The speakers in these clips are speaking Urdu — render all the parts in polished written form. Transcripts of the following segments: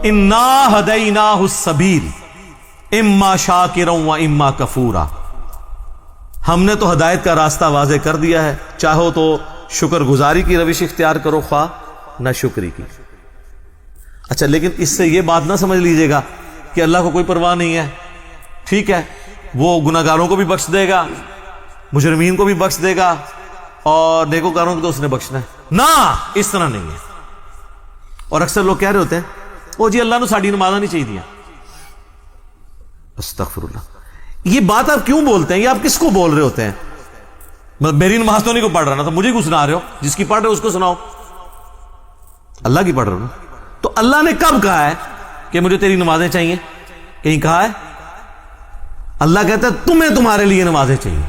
انا ہدیناہ السبیل اما شاکرا و اما کفورا، ہم نے تو ہدایت کا راستہ واضح کر دیا ہے، چاہو تو شکر گزاری کی روش اختیار کرو، خواہ نہ شکری کی۔ اچھا، لیکن اس سے یہ بات نہ سمجھ لیجئے گا کہ اللہ کو کوئی پرواہ نہیں ہے، ٹھیک ہے وہ گناہگاروں کو بھی بخش دے گا، مجرمین کو بھی بخش دے گا، اور نیکوکاروں کو تو اس نے بخشنا ہے۔ نہ، اس طرح نہیں ہے۔ اور اکثر لوگ کہہ رہے ہوتے ہیں او جی اللہ نے ساڑی نمازہ نہیں چاہیے دیا، استغفر اللہ، یہ بات آپ کیوں بولتے ہیں؟ یہ آپ کس کو بول رہے ہوتے ہیں؟ میری نماز تو نہیں کو پڑھ رہا نا، تو مجھے کیوں سنا رہے ہو؟ جس کی پڑھ رہے ہو اس کو سناؤ، اللہ کی پڑھ رہے ہو نا۔ تو اللہ نے کب کہا ہے کہ مجھے تیری نمازیں چاہیے؟ کہیں کہا ہے؟ اللہ کہتا ہے تمہیں تمہارے لیے نمازیں چاہیے۔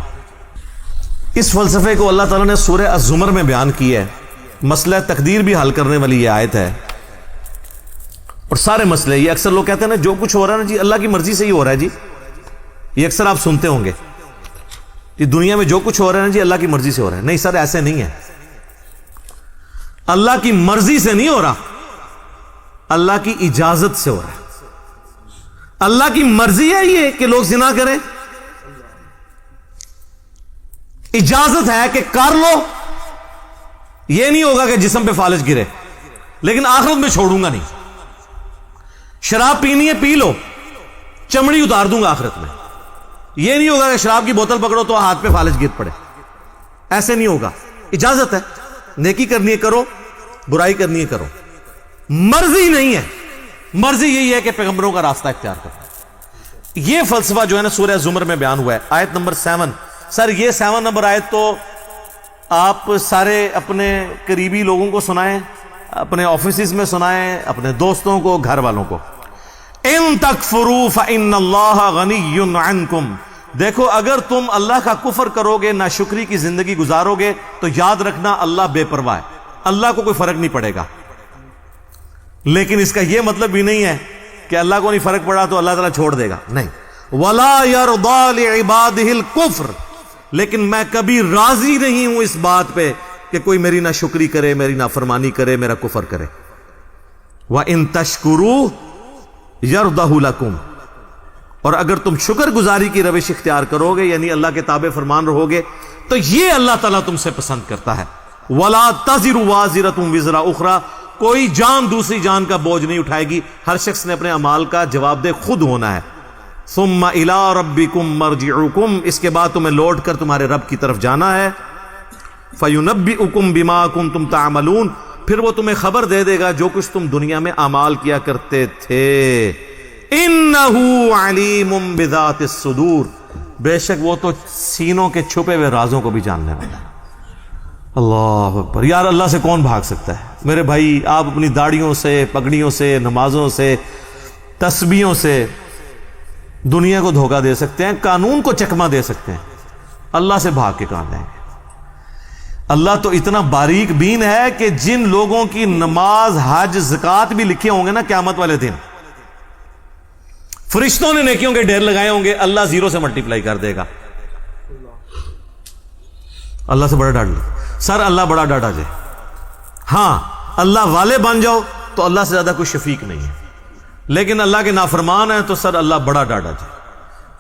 اس فلسفے کو اللہ تعالیٰ نے سورہ الزمر میں بیان کی ہے، مسئلہ تقدیر بھی حل کرنے والی یہ آیت ہے، اور سارے مسئلے، یہ اکثر لوگ کہتے ہیں نا جو کچھ ہو رہا ہے نا جی اللہ کی مرضی سے ہی ہو رہا ہے جی، یہ اکثر آپ سنتے ہوں گے کہ دنیا میں جو کچھ ہو رہا ہے نا جی اللہ کی مرضی سے ہو رہا ہے۔ نہیں سر، ایسے نہیں ہے، اللہ کی مرضی سے نہیں ہو رہا، اللہ کی اجازت سے ہو رہا ہے۔ اللہ کی مرضی ہے یہ کہ لوگ زنا کریں، اجازت ہے کہ کر لو، یہ نہیں ہوگا کہ جسم پہ فالج گرے، لیکن آخرت میں چھوڑوں گا نہیں۔ شراب پینی ہے پی لو، چمڑی اتار دوں گا آخرت میں، یہ نہیں ہوگا کہ شراب کی بوتل پکڑو تو ہاتھ پہ فالج گر پڑے، ایسے نہیں ہوگا۔ اجازت ہے، نیکی کرنی ہے کرو، برائی کرنی ہے کرو، مرضی نہیں ہے۔ مرضی یہی ہے کہ پیغمبروں کا راستہ اختیار کرو۔ یہ فلسفہ جو ہے نا سورہ زمر میں بیان ہوا ہے، آیت نمبر 7۔ سر یہ 7 نمبر آیت تو آپ سارے اپنے قریبی لوگوں کو سنائیں، اپنے آفیسز میں سنائیں، اپنے دوستوں کو، گھر والوں کو۔ ان تکفروا فإن اللہ غنی عنکم، دیکھو اگر تم اللہ کا کفر کرو گے، ناشکری کی زندگی گزارو گے، تو یاد رکھنا اللہ بے پرواہ ہے، اللہ کو کوئی فرق نہیں پڑے گا۔ لیکن اس کا یہ مطلب بھی نہیں ہے کہ اللہ کو نہیں فرق پڑا تو اللہ تعالیٰ چھوڑ دے گا، نہیں۔ وَلَا يَرْضَى لِعِبَادِهِ الْكُفْرِ، لیکن میں کبھی راضی نہیں ہوں اس بات پہ کہ کوئی میری ناشکری کرے، میری نافرمانی کرے، میرا کفر کرے۔ وَإِن تَشْكُرُوا يَرْضَهُ لَكُمْ، اور اگر تم شکر گزاری کی روش اختیار کرو گے، یعنی اللہ کے تابع فرمان رہو گے، تو یہ اللہ تعالیٰ تم سے پسند کرتا ہے۔ وَلَا تَزِرُ وَازِرَةٌ وِزْرَ أُخْرَى، کوئی جان دوسری جان کا بوجھ نہیں اٹھائے گی، ہر شخص نے اپنے اعمال کا جواب دہ خود ہونا ہے۔ ثُمَّ إِلَىٰ رَبِّكُمْ مَرْجِعُكُمْ، اس کے بعد تمہیں لوٹ کر تمہارے رب کی طرف جانا ہے۔ فَيُنَبِّئُكُمْ بِمَا كُنْتُمْ تَعْمَلُونَ، پھر وہ تمہیں خبر دے دے گا جو کچھ تم دنیا میں اعمال کیا کرتے تھے۔ إِنَّهُ عَلِيمٌ بِذَاتِ الصُّدُورِ، بے شک وہ تو سینوں کے چھپے ہوئے رازوں کو بھی جاننے والا ہے۔ اللہ اکبر۔ یار اللہ سے کون بھاگ سکتا ہے؟ میرے بھائی آپ اپنی داڑھیوں سے، پگڑیوں سے، نمازوں سے، تسبیحوں سے دنیا کو دھوکہ دے سکتے ہیں، قانون کو چکما دے سکتے ہیں، اللہ سے بھاگ کے کہاں جائیں گے؟ اللہ تو اتنا باریک بین ہے کہ جن لوگوں کی نماز، حج، زکوٰۃ بھی لکھے ہوں گے نا قیامت والے دن، فرشتوں نے نیکیوں کے ڈھیر لگائے ہوں گے، اللہ 0 سے ملٹیپلائی کر دے گا۔ اللہ سے بڑا ڈر لو سر، اللہ بڑا ڈاٹا جائے۔ ہاں اللہ والے بن جاؤ تو اللہ سے زیادہ کوئی شفیق نہیں ہے، لیکن اللہ کے نافرمان ہیں تو سر اللہ بڑا ڈاٹا جائے۔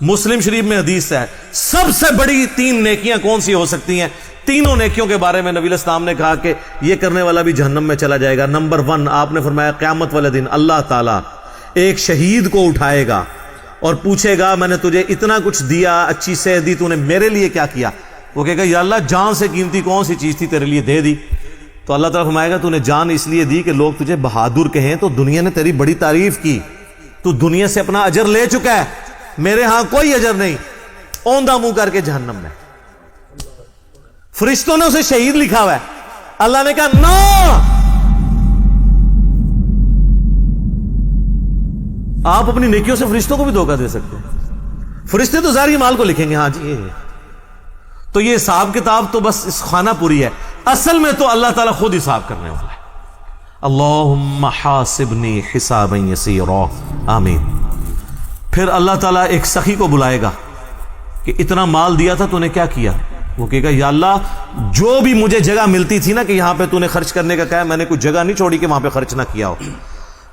مسلم شریف میں حدیث ہے سب سے بڑی 3 نیکیاں کون سی ہو سکتی ہیں؟ تینوں نیکیوں کے بارے میں نبی علیہ السلام نے کہا کہ یہ کرنے والا بھی جہنم میں چلا جائے گا۔ نمبر 1 آپ نے فرمایا قیامت والے دن اللہ تعالیٰ ایک شہید کو اٹھائے گا اور پوچھے گا میں نے تجھے اتنا کچھ دیا، اچھی صحت دی، تو نے میرے لیے کیا کیا؟ وہ کہے گا یا اللہ جان سے قیمتی کون سی چیز تھی تیرے لیے دے دی۔ تو اللہ تعالیٰ فرمائے گا تو نے جان اس لیے دی کہ لوگ تجھے بہادر کہیں، تو دنیا نے تیری بڑی تعریف کی، تو دنیا سے اپنا اجر لے چکا ہے، میرے ہاں کوئی اجر نہیں، اوندھا منہ کر کے جہنم میں۔ فرشتوں نے اسے شہید لکھا ہوا ہے، اللہ نے کہا نو، آپ اپنی نیکیوں سے فرشتوں کو بھی دھوکہ دے سکتے ہیں۔ فرشتے تو ظاہری مال کو لکھیں گے، ہاں جی تو یہ حساب کتاب تو بس اس خانہ پوری ہے، اصل میں تو اللہ تعالیٰ خود حساب کرنے والا ہے۔ اللہم حاسبنی حسابا یسیرا، آمین۔ پھر اللہ تعالیٰ ایک سخی کو بلائے گا کہ اتنا مال دیا تھا تو نے کیا کیا؟ وہ کہے گا یا اللہ جو بھی مجھے جگہ ملتی تھی نا کہ یہاں پہ تو نے خرچ کرنے کا کہا، میں نے کوئی جگہ نہیں چھوڑی کہ وہاں پہ خرچ نہ کیا ہو۔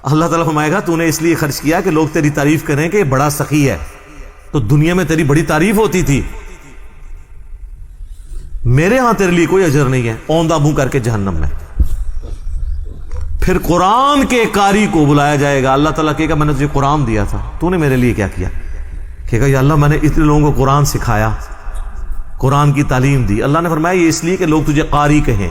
اللہ تعالیٰ فرمائے گا تو نے اس لیے خرچ کیا کہ لوگ تیری تعریف کریں کہ یہ بڑا سخی ہے، تو دنیا میں تیری بڑی تعریف ہوتی تھی، میرے ہاں تیرے لیے کوئی اجر نہیں ہے، اوندھا منہ کر کے جہنم میں۔ پھر قرآن کے قاری کو بلایا جائے گا، اللہ تعالیٰ کہے گا میں نے تجھے قرآن دیا تھا، تو نے میرے لیے کیا کیا؟ کہے گا یا اللہ میں نے اتنے لوگوں کو قرآن سکھایا، قرآن کی تعلیم دی۔ اللہ نے فرمایا یہ اس لیے کہ لوگ تجھے قاری کہیں،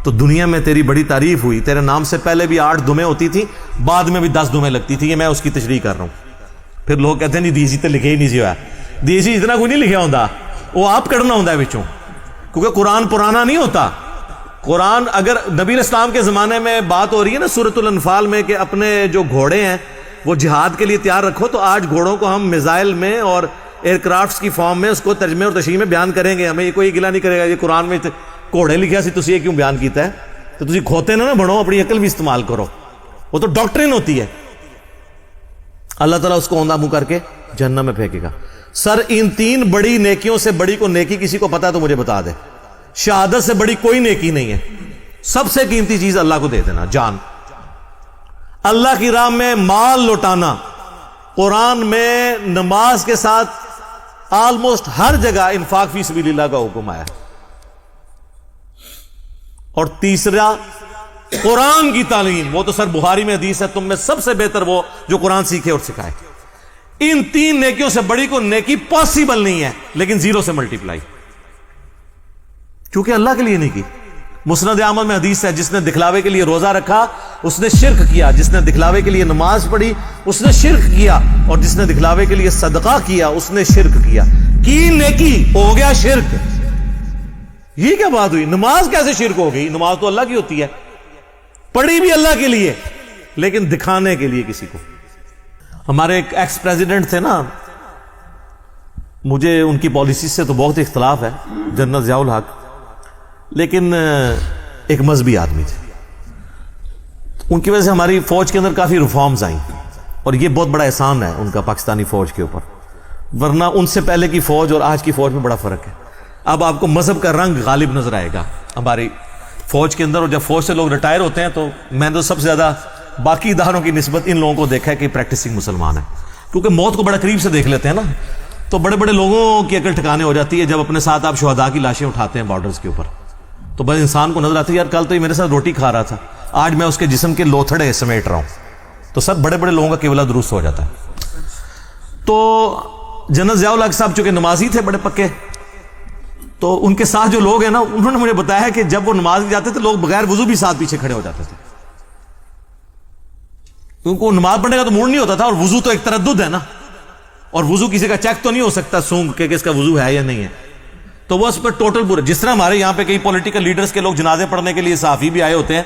تو دنیا میں تیری بڑی تعریف ہوئی، تیرے نام سے پہلے بھی 8 دمیں ہوتی تھی، بعد میں بھی 10 دمیں لگتی تھی، یہ میں اس کی تشریح کر رہا ہوں۔ پھر لوگ کہتے ہیں نہیں دیسی تو لکھے ہی نہیں ہوا، دیسی اتنا کوئی نہیں لکھا ہوتا، وہ آپ کڑنا ہوتا ہے بچوں، کیونکہ قرآن پرانا نہیں ہوتا۔ قرآن اگر نبی اسلام کے زمانے میں بات ہو رہی ہے نا سورۃ الانفال میں کہ اپنے جو گھوڑے ہیں وہ جہاد کے لیے تیار رکھو، تو آج گھوڑوں کو ہم میزائل میں اور ایئر کرافٹس کی فارم میں اس کو ترجمے اور تشریح میں بیان کریں گے، ہمیں یہ کوئی گلا نہیں کرے گا یہ قرآن میں گھوڑے لکھا سی تسی یہ کیوں بیان کیتا ہے، تو تسی کھوتے نہ بنو، اپنی عقل بھی استعمال کرو، وہ تو ڈاکٹرین ہوتی ہے۔ اللہ تعالیٰ اس کو اوندھا منہ کر کے جہنم میں پھینکے گا۔ سر ان 3 بڑی نیکیوں سے بڑی کو نیکی کسی کو پتا ہے تو مجھے بتا دے، شہادت سے بڑی کوئی نیکی نہیں ہے، سب سے قیمتی چیز اللہ کو دے دینا، جان، اللہ کی راہ میں مال لوٹانا۔ قرآن میں نماز کے ساتھ آلموسٹ ہر جگہ انفاق فی سبیل اللہ کا حکم آیا۔ اور تیسرا قرآن کی تعلیم، وہ تو سر بخاری میں حدیث ہے تم میں سب سے بہتر وہ جو قرآن سیکھے اور سکھائے۔ ان 3 نیکیوں سے بڑی کو نیکی پاسبل نہیں ہے، لیکن 0 سے ملٹیپلائی، کیونکہ اللہ کے لیے نہیں کی۔ مسند احمد میں حدیث ہے جس نے دکھلاوے کے لیے روزہ رکھا اس نے شرک کیا، جس نے دکھلاوے کے لیے نماز پڑھی اس نے شرک کیا، اور جس نے دکھلاوے کے لیے صدقہ کیا اس نے شرک کیا۔ کی نیکی ہو گیا شرک، یہ کیا بات ہوئی؟ نماز کیسے شرک ہو گئی؟ نماز تو اللہ کی ہوتی ہے، پڑھی بھی اللہ کے لیے لیکن دکھانے کے لیے کسی کو۔ ہمارے ایک ایکس پریزیڈنٹ تھے نا، مجھے ان کی پالیسی سے تو بہت اختلاف ہے، جنرل ضیاء الحق، لیکن ایک مذہبی آدمی تھے، ان کی وجہ سے ہماری فوج کے اندر کافی ریفارمز آئیں، اور یہ بہت بڑا احسان ہے ان کا پاکستانی فوج کے اوپر، ورنہ ان سے پہلے کی فوج اور آج کی فوج میں بڑا فرق ہے۔ اب آپ کو مذہب کا رنگ غالب نظر آئے گا ہماری فوج کے اندر، اور جب فوج سے لوگ ریٹائر ہوتے ہیں تو میں تو سب سے زیادہ باقی اداروں کی نسبت ان لوگوں کو دیکھا ہے کہ پریکٹسنگ مسلمان ہیں، کیونکہ موت کو بڑا قریب سے دیکھ لیتے ہیں نا، تو بڑے بڑے لوگوں کی عقل ٹھکانے ہو جاتی ہے جب اپنے ساتھ آپ شہداء کی لاشیں اٹھاتے ہیں بارڈرز کے اوپر، تو بس انسان کو نظر آتی ہے یار کل تو یہ میرے ساتھ روٹی کھا رہا تھا، آج میں اس کے جسم کے لوتھڑے سمیٹ رہا ہوں، تو سب بڑے بڑے لوگوں کا قبلہ درست ہو جاتا ہے۔ تو جنرل ضیاء الحق صاحب چونکہ نمازی تھے بڑے پکے، تو ان کے ساتھ جو لوگ ہیں نا انہوں نے مجھے بتایا کہ جب وہ نماز جاتے تھے لوگ بغیر وضو بھی ساتھ پیچھے کھڑے ہو جاتے تھے، ان کو نماز پڑھنے کا تو موڈ نہیں ہوتا تھا، اور وضو تو ایک تردد ہے نا، اور وضو کسی کا چیک تو نہیں ہو سکتا سونگ کہ اس کا وضو ہے یا نہیں ہے، تو وہ اس پر ٹوٹل پورے، جس طرح ہمارے یہاں پہ کئی پولیٹیکل لیڈرز کے لوگ جنازے پڑھنے کے لیے صحافی بھی آئے ہوتے ہیں،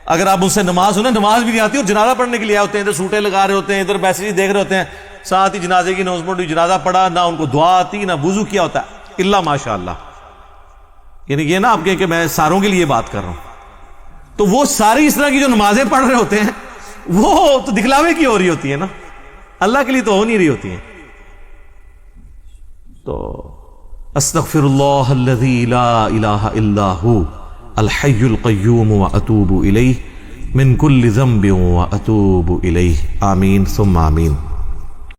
اگر آپ ان سے نماز سنیں نماز بھی نہیں آتی اور جنازہ پڑھنے کے لیے آئے ہوتے ہیں، ادھر سوٹیں لگا رہے ہوتے ہیں، ادھر میسیج دیکھ رہے ہوتے ہیں، ساتھ ہی جنازے کی اناؤنسمنٹ، جنازہ پڑھا، نہ ان کو دعا آتی نہ وضو کیا ہوتا ہے، الا ماشاء اللہ، یعنی یہ نا آپ کہیں کہ میں ساروں کے لیے بات کر رہا ہوں، تو وہ ساری اس طرح کی جو نمازیں پڑھ رہے ہوتے ہیں وہ تو دکھلاوے کی ہو رہی ہوتی ہے نا، اللہ کے لیے تو ہو نہیں رہی ہوتی ہیں۔ تو استغفر اللہ الذی لا الہ الا ہو الحی القیوم واتوب الیہ من کل ذنب واتوب الیہ، آمین ثم آمین۔